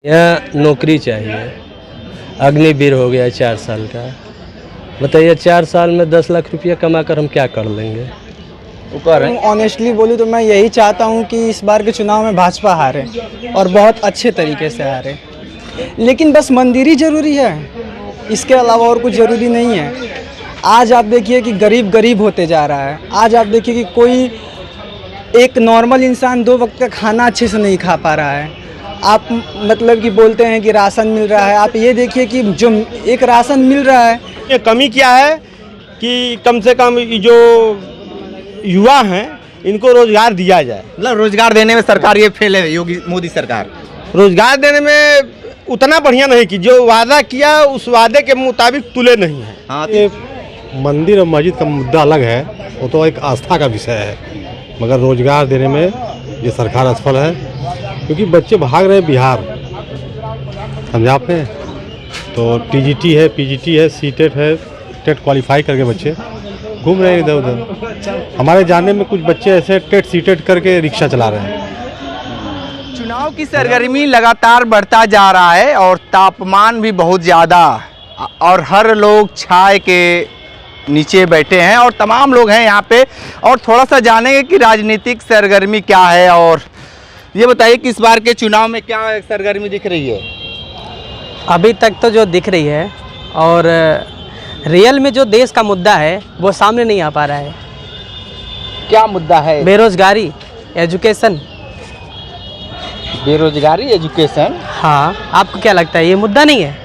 यहाँ नौकरी चाहिए। अग्निवीर हो गया 4 साल का। बताइए 4 साल में 10 लाख रुपया कमा कर हम क्या कर लेंगे? ऑनेस्टली बोलूँ तो मैं यही चाहता हूँ कि इस बार के चुनाव में भाजपा हारे और बहुत अच्छे तरीके से हारे। लेकिन बस मंदिर ही ज़रूरी है, इसके अलावा और कुछ ज़रूरी नहीं है। आज आप देखिए कि गरीब गरीब होते जा रहा है। आज आप देखिए कि कोई एक नॉर्मल इंसान 2 वक्त का खाना अच्छे से नहीं खा पा रहा है। आप मतलब कि बोलते हैं कि राशन मिल रहा है, आप ये देखिए कि जो एक राशन मिल रहा है, ये कमी क्या है कि कम से कम जो युवा हैं इनको रोजगार दिया जाए। मतलब रोजगार देने में सरकार ये फेल है, योगी मोदी सरकार रोजगार देने में उतना बढ़िया नहीं कि जो वादा किया उस वादे के मुताबिक तुले नहीं है। हाँ, ये मंदिर और मस्जिद का मुद्दा अलग है, वो तो एक आस्था का विषय है, मगर रोजगार देने में ये सरकार असफल है क्योंकि बच्चे भाग रहे हैं बिहार, समझा आपने। तो टीजीटी है, पीजीटी है, सीटेट है, टेट क्वालिफाई करके बच्चे घूम रहे हैं इधर उधर। हमारे जानने में कुछ बच्चे ऐसे टेट सीटेट करके रिक्शा चला रहे हैं। चुनाव की सरगर्मी लगातार बढ़ता जा रहा है और तापमान भी बहुत ज़्यादा, और हर लोग छाए के नीचे बैठे हैं और तमाम लोग हैं यहाँ पे। और थोड़ा सा जानेंगे कि राजनीतिक सरगर्मी क्या है। और ये बताइए कि इस बार के चुनाव में क्या सरगर्मी दिख रही है? अभी तक तो जो दिख रही है और रियल में जो देश का मुद्दा है वो सामने नहीं आ पा रहा है। क्या मुद्दा है? बेरोजगारी, एजुकेशन। बेरोजगारी, एजुकेशन। हाँ, आपको क्या लगता है ये मुद्दा नहीं है?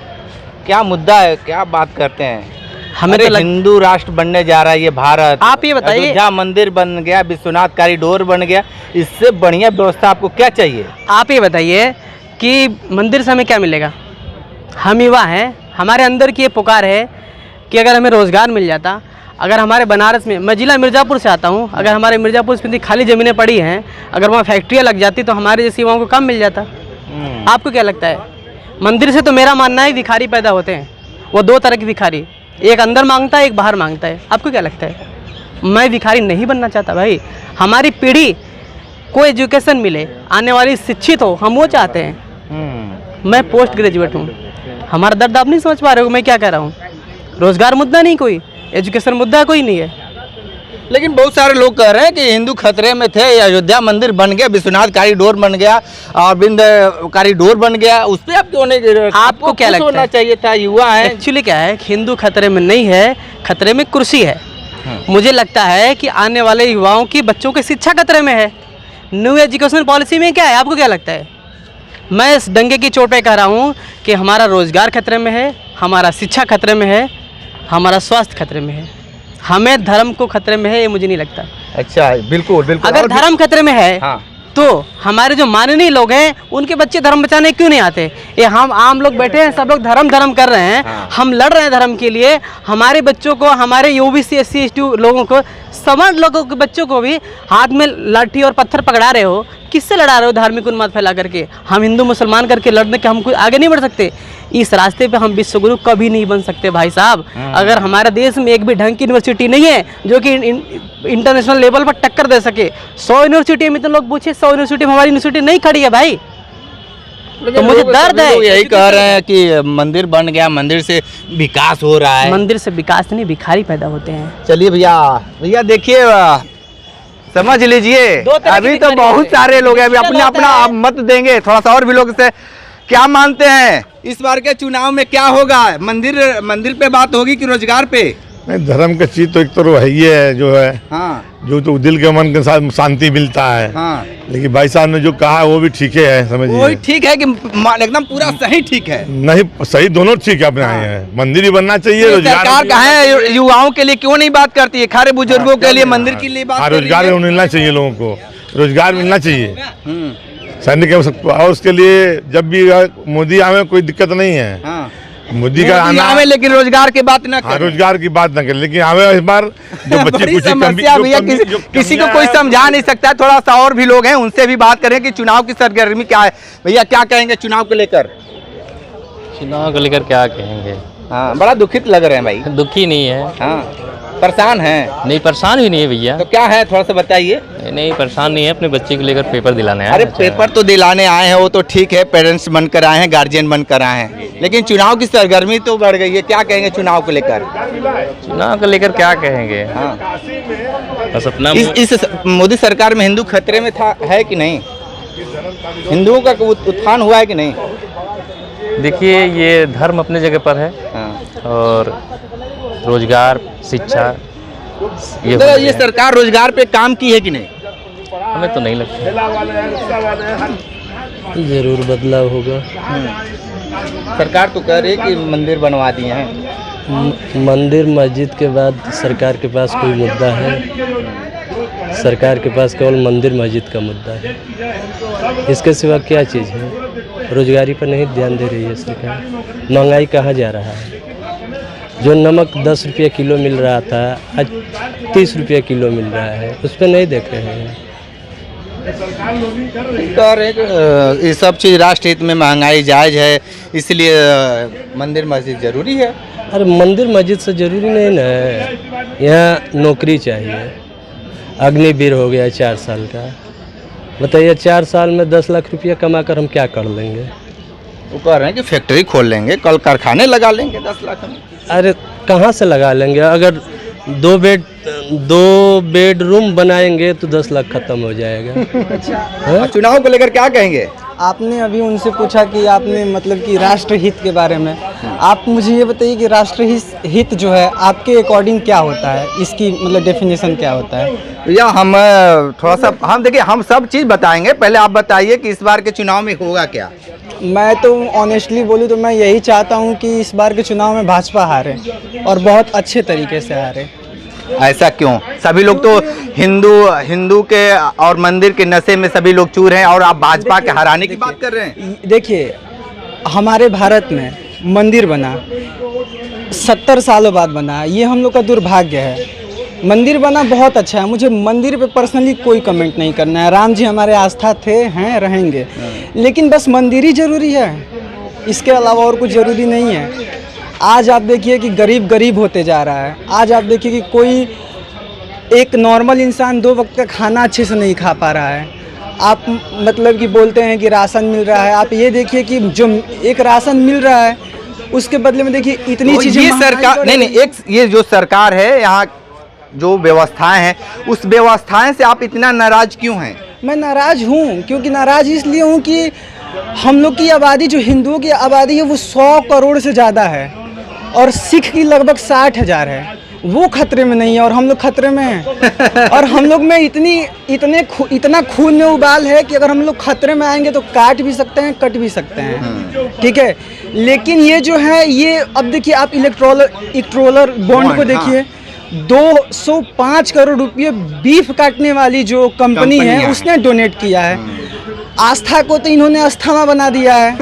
क्या मुद्दा है, क्या बात करते हैं? हमें तो हिंदू राष्ट्र बनने जा रहा है ये भारत। आप ये बताइए, अयोध्या मंदिर बन गया, विश्वनाथ कॉरिडोर बन गया, इससे बढ़िया व्यवस्था आपको क्या चाहिए? आप ये बताइए कि मंदिर से हमें क्या मिलेगा? हम युवा हैं, हमारे अंदर की ये पुकार है कि अगर हमें रोज़गार मिल जाता, अगर हमारे बनारस में, मैं जिला मिर्ज़ापुर से आता हूँ, अगर हमारे मिर्ज़ापुर में खाली ज़मीनें पड़ी हैं, अगर वहाँ फैक्ट्रियाँ लग जाती तो हमारे जैसे युवाओं को काम मिल जाता। आपको क्या लगता है? मंदिर से तो मेरा मानना है भिखारी पैदा होते हैं, वो 2 तरह के भिखारी, एक अंदर मांगता है, एक बाहर मांगता है। आपको क्या लगता है? मैं भिखारी नहीं बनना चाहता भाई। हमारी पीढ़ी को एजुकेशन मिले, आने वाली शिक्षित हो, हम वो चाहते हैं। मैं पोस्ट ग्रेजुएट हूँ, हमारा दर्द आप नहीं समझ पा रहे हो मैं क्या कह रहा हूँ। रोजगार मुद्दा नहीं कोई, एजुकेशन मुद्दा कोई नहीं है। लेकिन बहुत सारे लोग कह रहे हैं कि हिंदू खतरे में थे, अयोध्या मंदिर बन गया, विश्वनाथ कॉरिडोर बन गया, अरविंद कॉरिडोर बन गया, उस पर आप क्यों नहीं? आपको क्या लगता है? होना चाहिए था, युवा है। एक्चुअली क्या है, हिंदू खतरे में नहीं है, खतरे में कुर्सी है। मुझे लगता है कि आने वाले युवाओं की, बच्चों की शिक्षा खतरे में है। न्यू एजुकेशन पॉलिसी में क्या है, आपको क्या लगता है? मैं इस डंगे की चोट पे कह रहा हूँ कि हमारा रोजगार खतरे में है, हमारा शिक्षा खतरे में है, हमारा स्वास्थ्य खतरे में है। हमें धर्म को खतरे में है ये मुझे नहीं लगता। अच्छा, बिल्कुल बिल्कुल। अगर धर्म खतरे में है, हाँ, तो हमारे जो माननीय लोग हैं उनके बच्चे धर्म बचाने क्यों नहीं आते? ये हम आम लोग बैठे हैं, सब लोग धर्म कर रहे हैं। हाँ। हम लड़ रहे हैं धर्म के लिए। हमारे बच्चों को, हमारे ओबीसी SC ST लोगों को, सवर्ण लोगों के बच्चों को भी हाथ में लाठी और पत्थर पकड़ा रहे हो। किससे लड़ा रहे हो? धार्मिक उन्माद फैला करके। हम हिंदू मुसलमान करके लड़ने के हम कोई आगे नहीं बढ़ सकते। इस रास्ते पे हम विश्वगुरु कभी नहीं बन सकते भाई साहब। अगर हमारे देश में एक भी ढंग की यूनिवर्सिटी नहीं है जो कि इंटरनेशनल लेवल पर टक्कर दे सके, 100 यूनिवर्सिटी में तो लोग पूछे, 100 यूनिवर्सिटी में हमारी यूनिवर्सिटी नहीं खड़ी है भाई। तो मुझे दर्द है। यही कह रहे हैं कि मंदिर बन गया, मंदिर से विकास हो रहा है। मंदिर से विकास नहीं, भिखारी पैदा होते हैं। चलिए भैया देखिए, समझ लीजिए, अभी तो बहुत सारे लोग हैं, अभी अपना अपना मत देंगे। थोड़ा सा और भी लोग से क्या मानते हैं इस बार के चुनाव में क्या होगा? मंदिर पे बात होगी कि रोजगार पे? नहीं, धर्म का चीज तो एक तो है ही है, जो है हाँ, जो तो दिल के मन के साथ शांति मिलता है। हाँ। लेकिन भाई साहब ने जो कहा है वो भी ठीक है, समझिए। वो ठीक है कि एकदम पूरा सही ठीक है? नहीं, सही दोनों ठीक है अपने आए हैं। मंदिर ही बनना चाहिए, तो रोजगार सरकार कहाँ है युवाओं के लिए क्यों नहीं बात करती है? खारे बुजुर्गों के लिए, मंदिर के लिए बात कर रही है। रोजगार मिलना चाहिए, लोगों को रोजगार मिलना चाहिए। सैनिक और उसके लिए जब भी मोदी आवे कोई दिक्कत नहीं है। हाँ। मोदी का आना आवे, लेकिन रोजगार की बात न हाँ, रोजगार की बात न करें, लेकिन आवे इस बार जो बच्चे कुछ समस्या भैया किसी को कोई समझा नहीं सकता है। थोड़ा सा और भी लोग हैं, उनसे भी बात करें कि चुनाव की सरगर्मी क्या है। भैया क्या कहेंगे चुनाव को लेकर? चुनाव को लेकर क्या कहेंगे? हाँ, बड़ा दुखित लग रहे हैं भाई। दुखी नहीं है। हाँ, परेशान हैं? नहीं, परेशान भी नहीं है भैया। तो क्या है, थोड़ा सा बताइए। नहीं, परेशान नहीं है, अपने बच्चे को लेकर पेपर दिलाने आए अरे हैं। पेपर तो दिलाने आए हैं, वो तो ठीक है, पेरेंट्स बनकर आए हैं, गार्जियन बनकर आए हैं, लेकिन चुनाव की सरगर्मी तो बढ़ गई है। क्या कहेंगे चुनाव को लेकर? चुनाव को लेकर क्या कहेंगे, हाँ, बस अपना इस मोदी सरकार में हिंदू खतरे में था, है कि नहीं? हिंदुओं का उत्थान हुआ है कि नहीं? देखिए, ये धर्म अपने जगह पर है हाँ। और रोजगार, शिक्षा, ये तो होने ये हैं। सरकार रोजगार पे काम की है कि नहीं? हमें तो नहीं लगता। ज़रूर बदलाव होगा। सरकार तो कह रही है कि मंदिर बनवा दिए हैं। मंदिर मस्जिद के बाद सरकार के पास कोई मुद्दा है? सरकार के पास केवल मंदिर मस्जिद का मुद्दा है, इसके सिवा क्या चीज़ है? रोजगारी पर नहीं ध्यान दे रही है सरकार। महंगाई कहाँ जा रहा है? जो नमक 10 रुपये किलो मिल रहा था, आज 30 रुपये किलो मिल रहा है, उस पर नहीं देख रहे हैं। कह रहे हैं कि ये सब चीज़ राष्ट्र हित में, महंगाई जायज़ है, इसलिए मंदिर मस्जिद जरूरी है। अरे मंदिर मस्जिद से ज़रूरी नहीं ना है, यहाँ नौकरी चाहिए। अग्निवीर हो गया 4 साल का, बताइए 4 साल में 10 लाख रुपया कमा कर हम क्या कर लेंगे? वो कह रहे हैं कि फैक्ट्री खोल लेंगे, कल कारखाने लगा लेंगे 10 लाख में। अरे कहाँ से लगा लेंगे? अगर 2 बेडरूम बनाएंगे तो 10 लाख खत्म हो जाएगा। चुनाव को लेकर क्या कहेंगे? आपने अभी उनसे पूछा कि आपने मतलब कि राष्ट्र हित के बारे में, आप मुझे ये बताइए कि राष्ट्र हित जो है आपके अकॉर्डिंग क्या होता है? इसकी मतलब डेफिनेशन क्या होता है? या हम थोड़ा सा, हम देखिए, हम सब चीज़ बताएंगे, पहले आप बताइए कि इस बार के चुनाव में होगा क्या? मैं तो ऑनेस्टली बोलूँ तो मैं यही चाहता हूँ कि इस बार के चुनाव में भाजपा हारे और बहुत अच्छे तरीके से हारे। ऐसा क्यों? सभी लोग तो हिंदू के और मंदिर के नशे में सभी लोग चूर हैं, और आप भाजपा के हराने की बात कर रहे हैं। देखिए, हमारे भारत में मंदिर बना 70 सालों बाद बना, ये हम लोग का दुर्भाग्य है। मंदिर बना बहुत अच्छा है, मुझे मंदिर पे पर्सनली कोई कमेंट नहीं करना है। राम जी हमारे आस्था थे, हैं, रहेंगे, लेकिन बस मंदिर ही ज़रूरी है, इसके अलावा और कुछ ज़रूरी नहीं है। आज आप देखिए कि गरीब गरीब होते जा रहा है। आज आप देखिए कि कोई एक नॉर्मल इंसान 2 वक्त का खाना अच्छे से नहीं खा पा रहा है। आप मतलब कि बोलते हैं कि राशन मिल रहा है, आप ये देखिए कि जो एक राशन मिल रहा है उसके बदले में देखिए इतनी चीज़ें। ये सरकार नहीं, एक ये जो सरकार है, यहाँ जो व्यवस्थाएं हैं, उस व्यवस्थाएं से आप इतना नाराज क्यों हैं? मैं नाराज़ हूँ क्योंकि नाराज़ इसलिए हूँ कि हम लोग की आबादी, जो हिंदुओं की आबादी है, वो 100 करोड़ से ज़्यादा है और सिख की लगभग 60,000 है। वो खतरे में नहीं है और हम लोग खतरे में हैं। और हम लोग में इतना खून में उबाल है कि अगर हम लोग खतरे में आएंगे तो काट भी सकते हैं, कट भी सकते हैं, ठीक है। लेकिन ये जो है, ये अब देखिए, आप इलेक्ट्रोलर बॉन्ड को देखिए, 205 करोड़ रुपये बीफ काटने वाली जो कंपनी है उसने डोनेट किया है। आस्था को तो इन्होंने अस्थामा बना दिया है।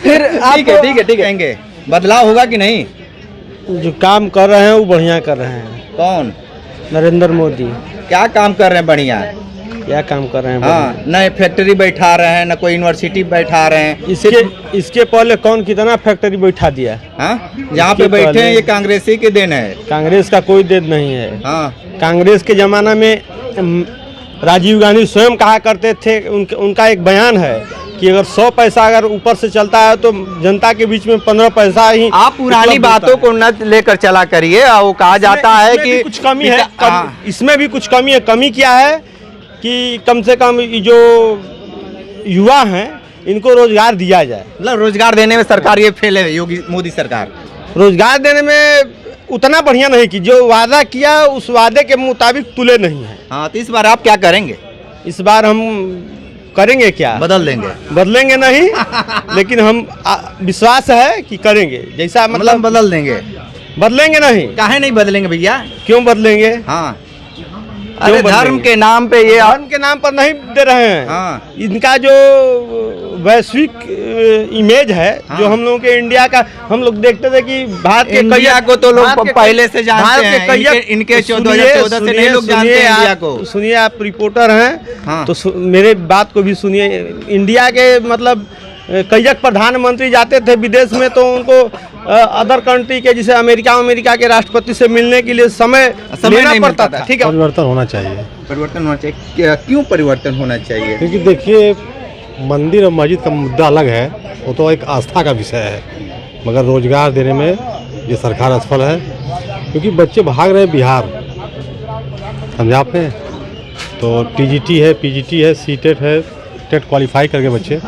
फिर ठीक है, बदलाव होगा कि नहीं? जो काम कर रहे हैं वो बढ़िया कर रहे हैं। कौन? नरेंद्र मोदी। क्या काम कर रहे हैं बढ़िया? क्या काम कर रहे हैं? हाँ, न फैक्ट्री बैठा रहे हैं, न कोई यूनिवर्सिटी बैठा रहे हैं। इसके पहले कौन कितना फैक्ट्री बैठा दिया? हाँ, जहाँ पे बैठे हैं ये कांग्रेसी के देन है। कांग्रेस का कोई देन नहीं है। हाँ, कांग्रेस के जमाना में राजीव गांधी स्वयं कहा करते थे, उनका एक बयान है कि अगर 100 पैसा अगर ऊपर से चलता है तो जनता के बीच में 15 पैसा ही। आप पुरानी बातों को न लेकर चला करिए। वो कहा जाता है कि कुछ कमी है, इसमें भी कुछ कमी है। कमी क्या है कि कम से कम जो युवा हैं इनको रोजगार दिया जाए। मतलब रोजगार देने में सरकार ये फेल है, मोदी सरकार रोजगार देने में उतना बढ़िया नहीं की, जो वादा किया उस वादे के मुताबिक तुले नहीं है। हाँ, तो इस बार आप क्या करेंगे? इस बार हम करेंगे क्या? बदल देंगे। बदलेंगे नहीं, लेकिन हम विश्वास है कि करेंगे। जैसा मतलब बदल देंगे। बदलेंगे नहीं। काहे नहीं बदलेंगे भैया? क्यों बदलेंगे? हाँ, अरे धर्म के नाम पे, ये धर्म के नाम पर नहीं दे रहे हैं। हाँ, इनका जो वैश्विक इमेज है, हाँ, जो हम लोगों के इंडिया का, हम लोग देखते थे कि भारत के इंडिया को तो लोग पहले से जानते हैं। इनके 2014 से नहीं लोग जानते हैं इंडिया को। सुनिए, आप रिपोर्टर हैं। हाँ, तो मेरे बात को भी सुनिए। इंडिया के मतलब कई प्रधानमंत्री जाते थे विदेश में, तो उनको अदर कंट्री के जैसे अमेरिका के राष्ट्रपति से मिलने के लिए समय लेना नहीं पड़ता मिलता था। ठीक है, परिवर्तन होना चाहिए, परिवर्तन होना चाहिए। क्यों परिवर्तन होना चाहिए? क्योंकि देखिए मंदिर और मस्जिद का मुद्दा अलग है, वो तो एक आस्था का विषय है, मगर रोजगार देने में ये सरकार असफल है, क्योंकि बच्चे भाग रहे हैं बिहार, समझे आपने। तो टीजीटी है, पीजीटी है, सीटेट है, टेट क्वालिफाई करके बच्चे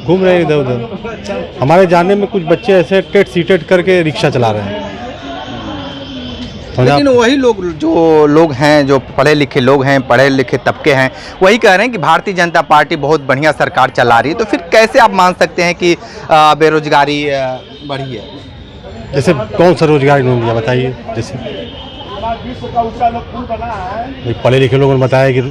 घूम रहे हैं इधर उधर। हमारे जानने में कुछ बच्चे ऐसे टेट सीटेट करके रिक्शा चला रहे हैं। लेकिन वही लोग जो लोग हैं, जो पढ़े लिखे लोग हैं, पढ़े लिखे तबके हैं, वही कह रहे हैं कि भारतीय जनता पार्टी बहुत बढ़िया सरकार चला रही है। तो फिर कैसे आप मान सकते हैं कि बेरोजगारी बढ़ी है? जैसे कौन सा रोजगार इन्होंने दिया बताइए। जैसे पढ़े लिखे लोगों ने बताया कि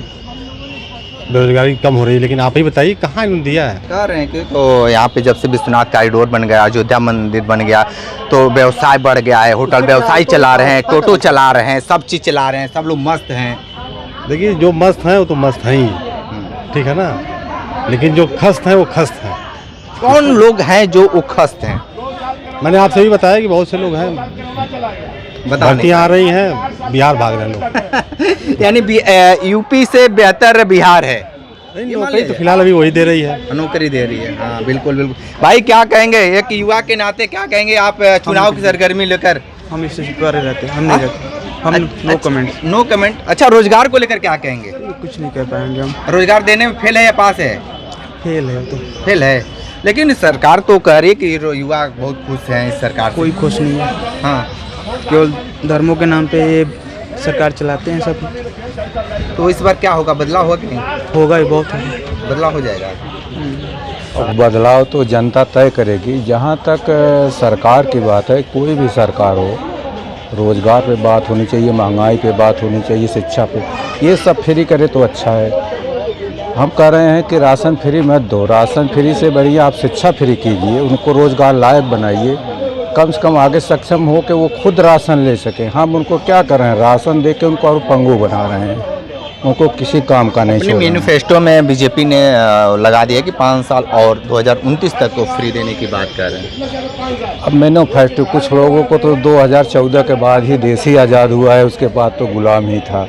बेरोजगारी कम हो रही है, लेकिन आप ही बताइए कहाँ इन्होंने दिया है। कह रहे हैं कि तो यहाँ पे जब से विश्वनाथ कॉरिडोर बन गया, अयोध्या मंदिर बन गया, तो व्यवसाय बढ़ गया है, होटल व्यवसाय चला रहे हैं, टोटो चला रहे हैं, सब चीज़ चला रहे हैं, सब लोग मस्त हैं। देखिए जो मस्त हैं वो तो मस्त हैं ही, ठीक है ना, लेकिन जो खस्त हैं वो खस्त हैं। कौन लोग हैं जो उखस्त हैं? मैंने आपसे भी बताया कि बहुत से लोग हैं, भर्तियाँ आ रही हैं, बिहार भाग रहे हैं लोग। यानी यूपी से बेहतर बिहार है। नौकरी तो फिलहाल अभी वही दे रही है, नौकरी दे रही है। हाँ बिल्कुल बिल्कुल। भाई क्या कहेंगे, एक युवा के नाते क्या कहेंगे आप चुनाव की सरगर्मी लेकर? हम इससे परे रहते हैं, हम नहीं रहते, हम नो कमेंट। No comment. अच्छा, रोजगार को लेकर क्या कहेंगे? कुछ नहीं कह पाएंगे हम। रोजगार देने में फेल है या पास है? फेल है तो। फेल है, लेकिन सरकार तो कह रही है कि युवा बहुत खुश हैं इस सरकार से। कोई खुश नहीं है। हाँ, केवल धर्मों के नाम पे ये सरकार चलाते हैं सब। तो इस बार क्या होगा, बदलाव होगा कि नहीं? होगा ही, बहुत होगा, बदलाव हो जाएगा। बदलाव तो जनता तय करेगी। जहाँ तक सरकार की बात है, कोई भी सरकार हो, रोजगार पे बात होनी चाहिए, महंगाई पे बात होनी चाहिए, शिक्षा पे, ये सब फ्री करे तो अच्छा है। हम कह रहे हैं कि राशन फ्री मत दो, राशन फ्री से बढ़िया आप शिक्षा फ्री कीजिए, उनको रोजगार लायक बनाइए, कम से कम आगे सक्षम हो कि वो खुद राशन ले सकें। हम उनको क्या कर रहे हैं, राशन दे के उनको और पंगु बना रहे हैं, उनको किसी काम का नहीं। अपने मैनिफेस्टो में बीजेपी ने लगा दिया कि 5 साल और 2029 तक को फ्री देने की बात कर रहे हैं। अब मैनिफेस्टो, कुछ लोगों को तो 2014 के बाद ही देश ही आज़ाद हुआ है, उसके बाद तो गुलाम ही था।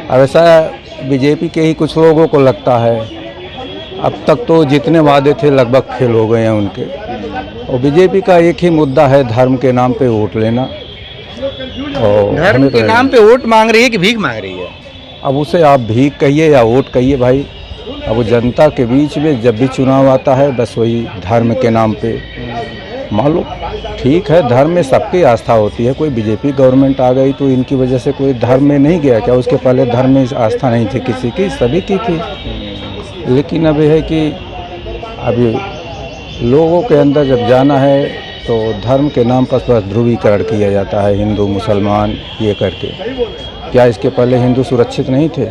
अब ऐसा बीजेपी के ही कुछ लोगों को लगता है। अब तक तो जितने वादे थे लगभग फेल हो गए हैं उनके। और बीजेपी का एक ही मुद्दा है, धर्म के नाम पे वोट लेना। और धर्म के नाम पे वोट मांग रही है कि भीख मांग रही है? अब उसे आप भीख कहिए या वोट कहिए भाई, अब वो जनता के बीच में जब भी चुनाव आता है बस वही धर्म के नाम पे। मान लो ठीक है, धर्म में सबकी आस्था होती है, कोई बीजेपी गवर्नमेंट आ गई तो इनकी वजह से कोई धर्म में नहीं गया क्या? उसके पहले धर्म में आस्था नहीं थी किसी की, सभी की थी। लेकिन अब यह है कि अभी लोगों के अंदर जब जाना है तो धर्म के नाम पर बस ध्रुवीकरण किया जाता है, हिंदू मुसलमान ये करके। क्या इसके पहले हिंदू सुरक्षित नहीं थे,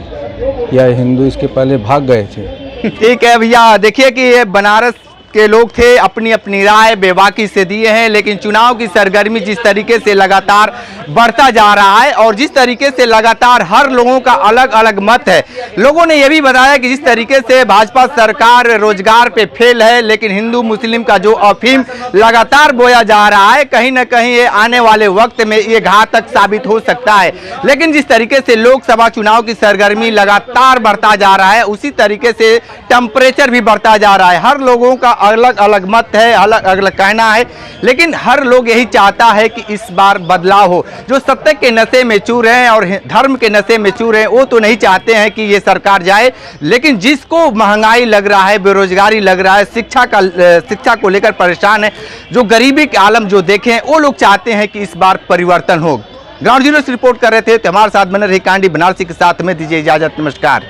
या हिंदू इसके पहले भाग गए थे? ठीक है भैया, देखिए कि ये बनारस के लोग थे, अपनी अपनी राय बेबाकी से दिए हैं, लेकिन चुनाव की सरगर्मी जिस तरीके से लगातार बढ़ता जा रहा है और जिस तरीके से लगातार हर लोगों का अलग अलग मत है। लोगों ने यह भी बताया कि जिस तरीके से भाजपा सरकार रोजगार पे फेल है, लेकिन हिंदू मुस्लिम का जो अफीम लगातार बोया जा रहा है, कहीं ना कहीं ये आने वाले वक्त में ये घातक साबित हो सकता है। लेकिन जिस तरीके से लोकसभा चुनाव की सरगर्मी लगातार बढ़ता जा रहा है, उसी तरीके से टेम्परेचर भी बढ़ता जा रहा है। हर लोगों का अलग अलग मत है, अलग अलग कहना है, लेकिन हर लोग यही चाहता है कि इस बार बदलाव हो। जो सत्य के नशे में चूर हैं और धर्म के नशे में चूर हैं, वो तो नहीं चाहते हैं कि ये सरकार जाए, लेकिन जिसको महंगाई लग रहा है, बेरोजगारी लग रहा है, शिक्षा को लेकर परेशान है, जो गरीबी के आलम जो देखें, वो लोग चाहते हैं कि इस बार परिवर्तन हो। ग्राउंड जीरो से रिपोर्ट कर रहे थे, तो हमारे साथ बने रही कांडी बनारसी के साथ में दीजिए इजाजत, नमस्कार।